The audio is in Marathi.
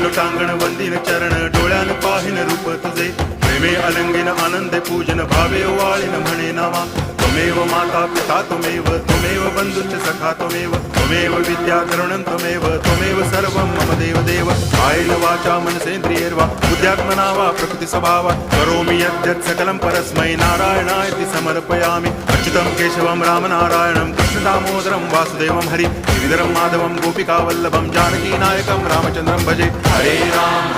लोटांगण वंदिन चरण डोळ्यान पाहिन रूप तुझे प्रेमे अलंगिन आनंदे पूजन भावे वाळीन म्हणे नावा त्वमेव माता पिता त्वमेव बंधुश्च सखा त्वमेव विद्या द्रवणं त्वमेव सर्वं मम देव कायेन वाचा मनसेन्द्रियैर्वा बुद्ध्यात्मना वा प्रकृति स्वभावात् करोमि यद्यत् सकलं परस्मै नारायणायति समर्पयामि अच्युतं केशवं रामनारायणं कृष्णदामोदरं वासुदेवं हरि गिरिधरं माधवं गोपिकावल्लभं जानकीनायकं रामचन्द्रं भजे हरे राम